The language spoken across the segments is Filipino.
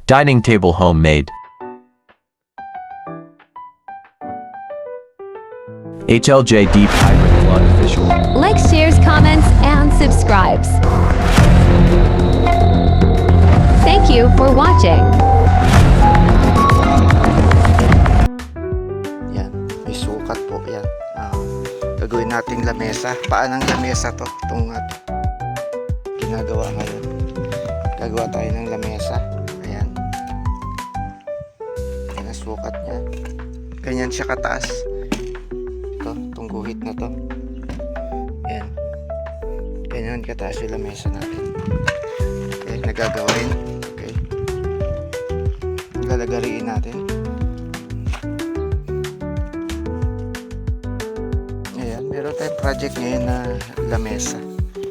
Dining table homemade. HLJ Deep Hybrid Flood Official. Like, shares, comments, and subscribes. Thank you for watching. Yan, may sukat po yan. Gagawin nating lamesa. Paanang lamesa to? Itong ginagawa ngayon. Gagawa tayo ng lamesa. Ayan. Yan ang sukat niya. Ganyan siya kataas. Ito, itong guhit na to. Ayan. Ganyan kataas yung lamesa natin. Okay, nagagawin. Okay. Lalagariin natin. Ayan, meron tayong project ngayon na lamesa.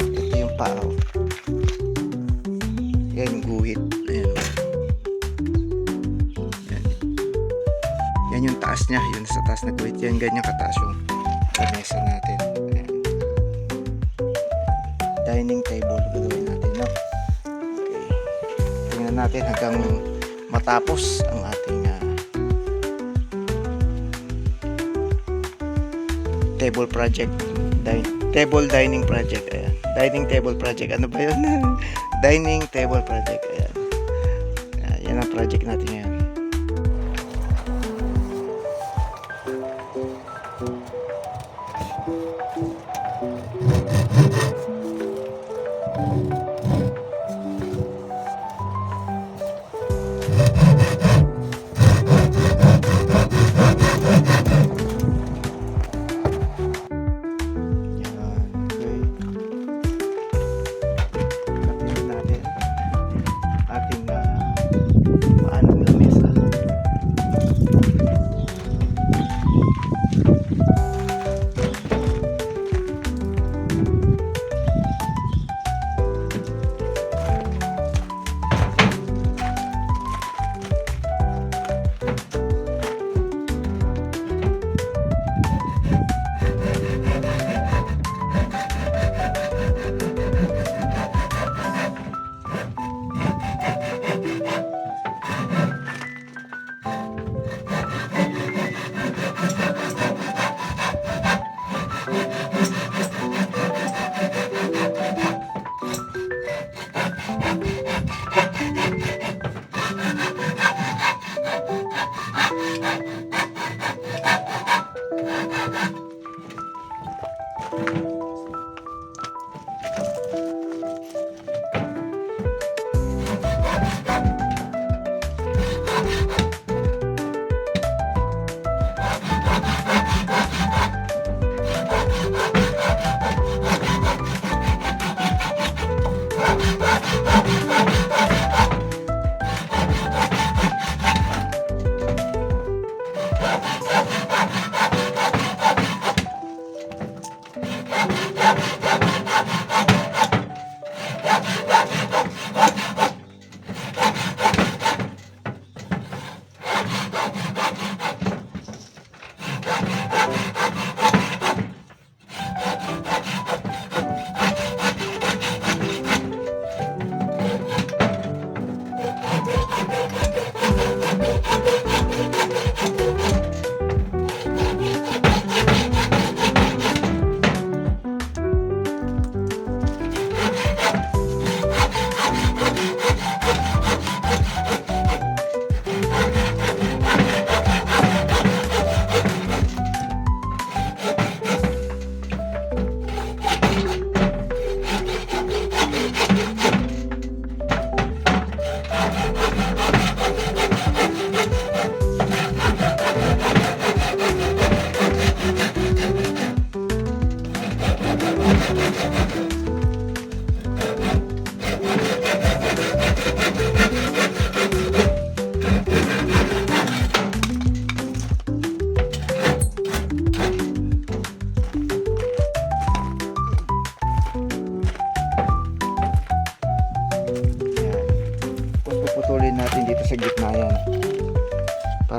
Ito yung pao. Yan yung guhit. Ayan. Yan. Yan yung taas niya. Yun sa taas na guhit. Yan ganyan kataas yung lamesa natin. Ayan. Dining table. Gagawin natin. No? Okay. Tingnan natin hanggang matapos ang ating table project. Table dining project. Ayan. Dining table project. Ano ba yun? Dining table project. Ayan. Yan ang project natin ngayon.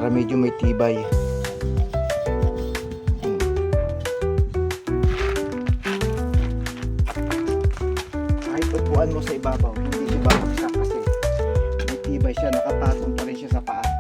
para medyo may tibay. Kahit upuan mo sa ibabaw, hindi siya babagsak kasi may tibay siya. siya, nakapatong pa rin siya sa paa.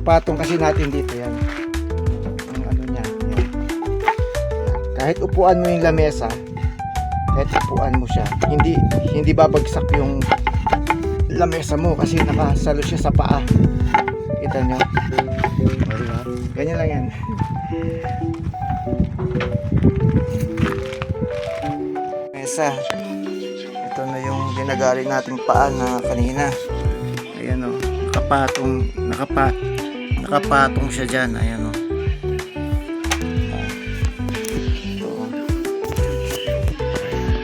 Patong kasi natin dito yan. Yung ano niya. Yan. Kahit upuan mo yung lamesa, kahit upuan mo siya, hindi babagsak yung lamesa mo kasi nakasalo siya sa paa. Kita nyo? O, diba? Ganyan lang yan. Mesa. Ito na yung ginagari nating paa na kanina. Ayan o. Nakapatong siya dyan. Ayan o.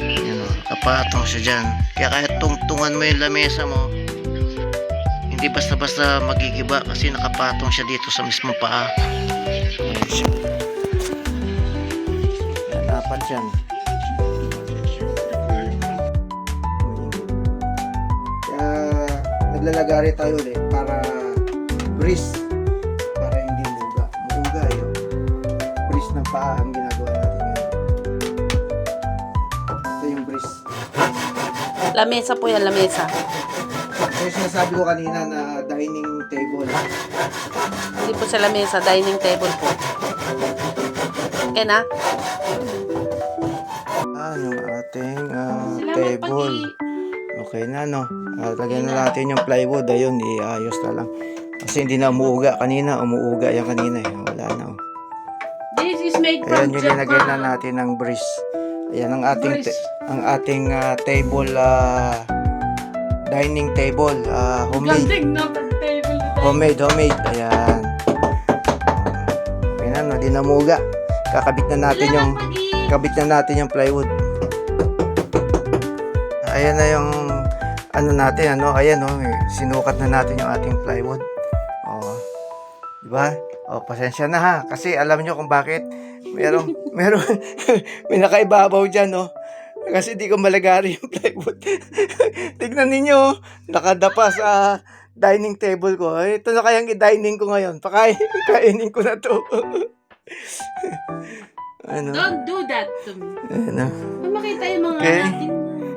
Ayan o. Nakapatong siya dyan. Kaya kahit tungtungan mo yung lamesa mo, hindi basta-basta magigiba kasi nakapatong siya dito sa mismong paa. Ayan siya. Ayan, apat yan. Kaya naglalagari tayo ulit para breeze, para hindi muga. Muga yun. Breeze ng paa ang ginagawa natin ngayon. Ito yung breeze. Lamesa po yan, lamesa. Kaya sinasabi ko kanina na dining table. Hindi po sa lamesa, dining table po. Okay na? Yung ating table. Okay na, no? Lagyan na natin yung plywood. Ayun, iayos na lang. Kasi hindi na umuuga. Kanina, umuuga yan kanina. Wala na. Oh. This is made Ayan yung nilagay na natin ng breeze. Ayan ang ating table, dining table, homemade. Homemade. Ayan. Okay na, no? Di namuga. Kakabit na natin yung plywood. Ayan na yung ano natin, ano? Ayan, no? Sinukat na natin yung ating plywood. Oh. Di ba? Oh, pasensya na ha. Kasi alam nyo kung bakit. Meron may nakaibabaw dyan, no? Kasi di ko malagari yung plywood. Tignan ninyo, nakadapa sa dining table ko. Ay, ito na kayang i-dining ko ngayon. Kainin ko na to. Ano? Don't do that to me. Ano? Makita yung mga Okay. natin.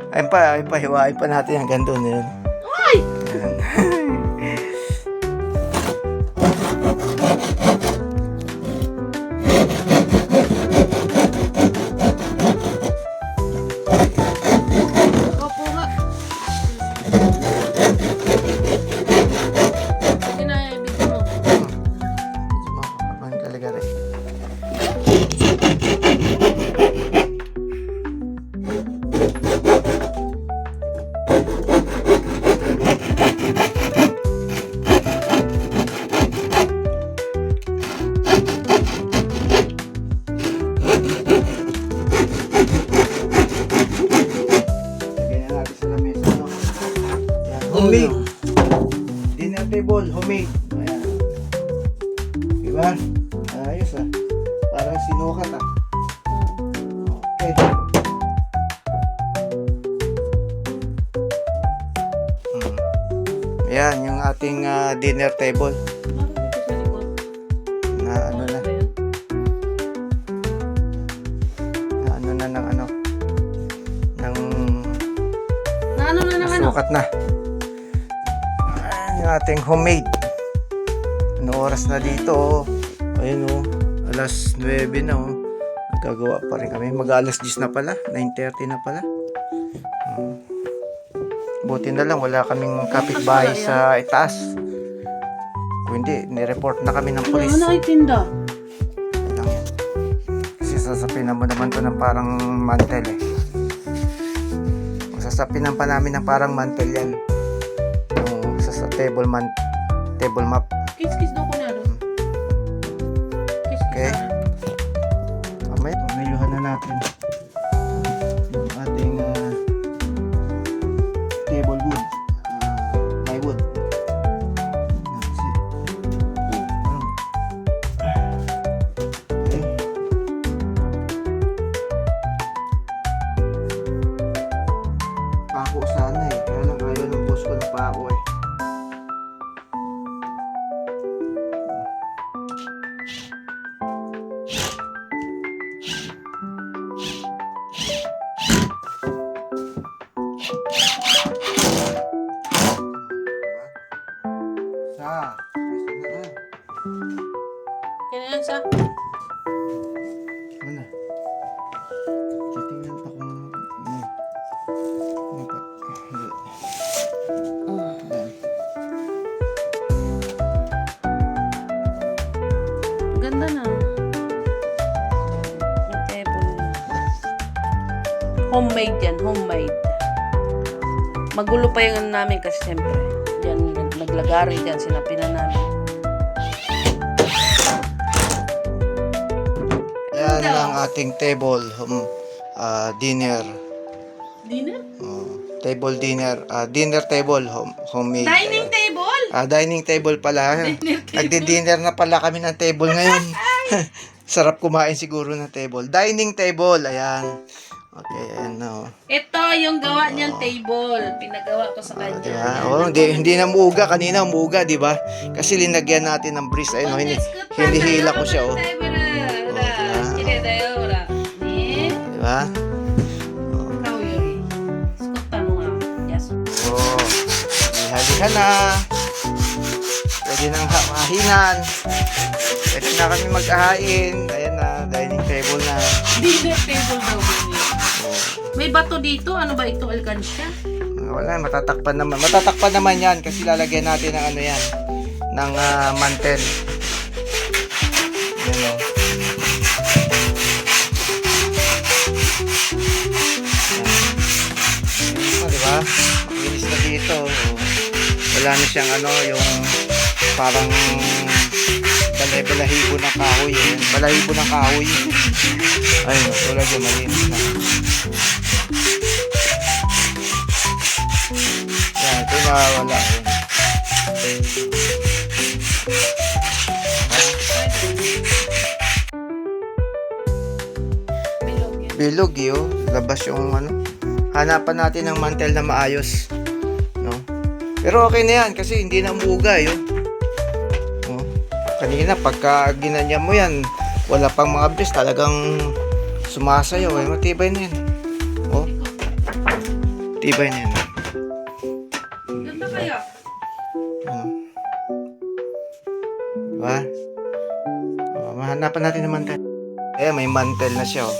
Ayun pa, hiwain pa natin hanggang doon. Ayan. Ay! Ayan. Opo nga. Kinayabit mo. Abang talaga rin. Lagyan na natin sa lamesa, no? Ayan, homemade. Dinner table, homemade. Ayan. Diba? Ayos ah. Parang sinukat ah. Okay. Ayan, yung ating dinner table. Na ano na. Sukat na. Ayan, yung ating homemade. Ano oras na dito? Ayun oh. Alas 9 na oh. Nagagawa pa rin kami. Mag-alas 10 na pala. 9:30 na pala. Buti na lang wala kaming kapitbahay sa itaas. Kung hindi, nireport na kami ng polis. Ano naitinda? Lang yan. Kasi sasapinan mo naman to ng parang mantel eh. Sasapinan pa namin ng parang mantel yan. Yung sa table map. Kiss daw ko na rin. Kiss. Okay. Mamaya, mayuhan na natin yung ating table wood. Plywood. That's it. Okay. Pako sana eh. Kaya lang ayaw ng boss ko ng pako eh. Kaya yan sa? Ano? Titingnan pa kung Ganda na. Yung table. Homemade yan, homemade. Magulo pa yung ano namin kasi siyempre. Diyan, naglagari dyan, sinapinan namin. yan ang ating table dinner. Dinner? Table dinner. Dinner table homemade. Dining table? Dining table pala. Nagdi-dinner na pala kami ng table ngayon. Sarap kumain siguro ng table. Dining table. Ayan. Okay, ayan na, oh. Ito yung gawa niyang table. Pinagawa ko sa kanya. Di ba? Oh, hindi na muuga. Kanina umuga, di ba? Kasi linagyan natin ng breeze. Ayun, oh, hindi hila ko siya, oh. Di ba? Oh, ihalihan na. Pwede nang mahinan. Pwede na kami mag-ahain. Ayan na, dining table na. Dinner table daw yun. Oh. May bato dito. Ano ba ito? Alkansya? Wala, matatakpan naman. Matatakpan naman yan kasi lalagyan natin ng ano yan. Ng mantel. Ayan, oh. Oh, di ba? Makinis na dito. Oh. Wala na siyang ano, yung parang balahibo ng kahoy. Ayan. Balahibo ng kahoy. Ayun, tulad yung malinis na. Yan, ito na wala. Bilog yun. Labas yung ano. Hanapan natin ng mantel na maayos. No? Pero okay na yan kasi hindi na umuuga yun. No? Kanina pagka ginanya mo yan, wala pang mga bris, talagang sumasayaw. Eh. Matibay na yan. Oh. Tibay na yan. Ganda kaya? Diba? Oh, mahanapan natin ng mantel. Eh, may mantel na siya, oh.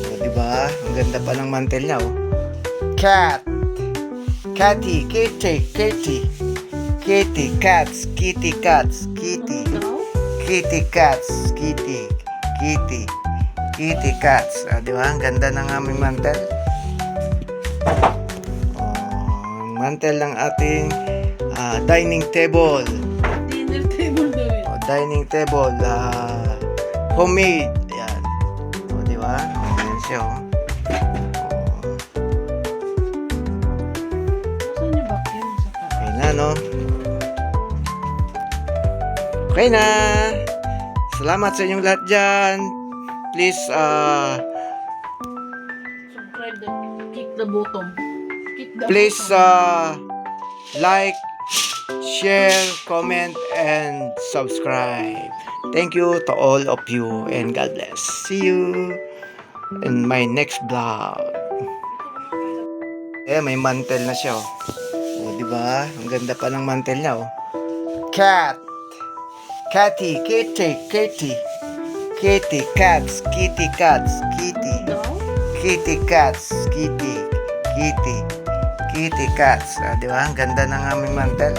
Oh, diba? Ang ganda pa ng mantel niya, oh. Cat. Catty. Kitty. Kitty. Kitty. Cats. Kitty. Cats. Kitty. No? Kitty. Cats. Kitty. Kitty. Kitty. Cats. Ah, diba? Ang ganda ng aming mantel. Oh, mantel ng ating dining table. Dinner table daw yun. Oh, dining table, homemade. Ayan. O, di ba? O, ayan siya, oh. Saan yung vacuum sa taas? Okay na, no? Okay na. Salamat sa inyong lahat dyan. Please, Subscribe the kick the bottom. Kick the please, bottom. like, share, comment, and subscribe. Thank you to all of you and God bless. See you in my next vlog. Eh, may mantel na siya, oh. Oh, di ba? Ang ganda pa ng mantel niya, oh. Cat. Catty. Kitty. Kitty. Kitty. Cats. Kitty. Cats. Kitty. No? Kitty. Cats. Kitty. Kitty. Kitty. Cats. Ah, di ba? Ang ganda ng aming mantel.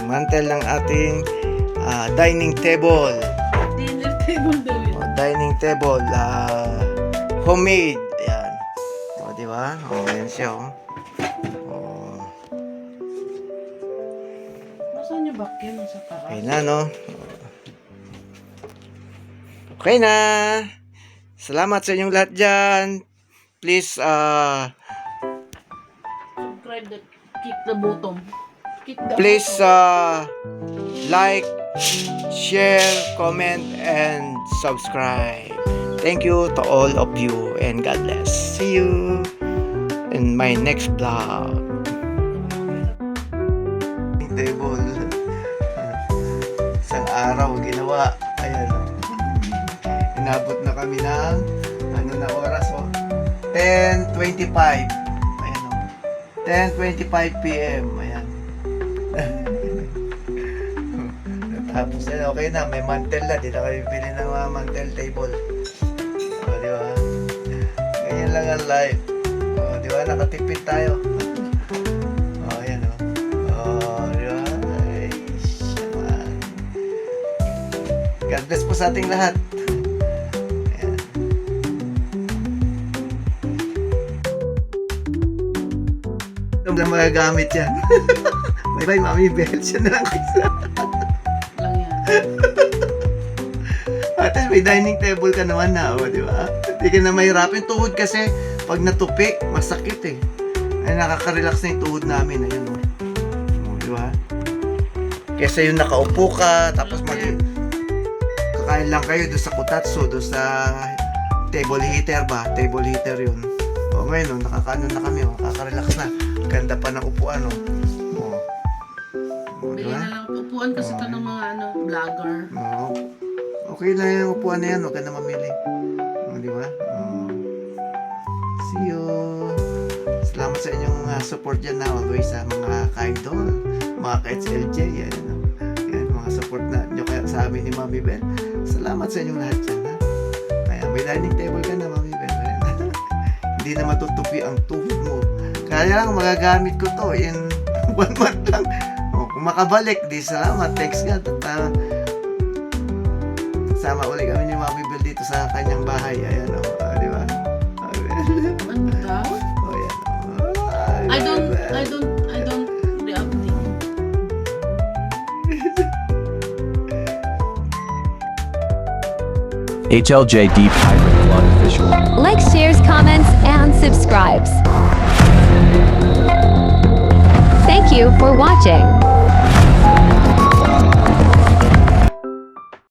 Mantel ng ating dining table. Dinner table daw yun. O, dining table, homemade. Ayan. O, di ba? O, ayan siya, o. O, Nasaan yung vacuum sa taas? okay na, no? Okay na. Salamat sa inyong lahat dyan. Please, Subscribe the kick the bottom. Kick the please, bottom. like, share, comment, and subscribe. Thank you to all of you and God bless. See you in my next vlog. Table. Isang araw ginawa. Ayan. Inabot na kami ng ano na oras, oh. 10:25. Ayan, oh. 10:25 PM. Ayan. Tapos okay na, may mantel na. Di na kami bili ng mga mantel table. O, di ba? Ganyan lang ang life. O, di ba? Nakatipid tayo. O, ayan, o. O, di ba? Ay, shaman. God bless po sa ating lahat. Ayan. Ito na magagamit yan. Bye-bye, Mami Bell. Siya na lang isa. Lang yan. At may dining table ka naman na, o, di ba? Hindi ka na mahirapin. Tuhod kasi, pag natupi, masakit eh. Ay, nakaka-relax na yung tuhod namin. Ayan, o. O, di ba? Kesa yung nakaupo ka, tapos kakain lang kayo doon sa kutatsu, doon sa table heater ba? Table heater yun. O ngayon, nakakaano na kami, nakaka-relax na. Ganda pa ng upuan, o. O, Bili diba? na lang upuan kasi ito ng mga vlogger. Oo. Okay lang yung upuan na yan, huwag ka na mamili. O, di ba? See you. Salamat sa inyong support dyan na always sa mga ka-idol, mga ka-HLJ. Yan, yan, mga support na nyo kaya sa amin ni Mami Bel. Salamat sa inyong lahat dyan. Ha? Kaya may dining table ka na, Mami Bel. Hindi na matutupi ang tuhod mo. Kaya lang magagamit ko to in 1 month lang. O, kung makabalik, di salamat. Thanks God. At sama ulit kami ni Mami Bel dito sa kanyang bahay. Ayan o. Di ba? Ano daw? O, yan o. I don't reacting. HLJ Deep Hybrid Vlog Official. Like, shares, comments, and subscribes. Thank you for watching.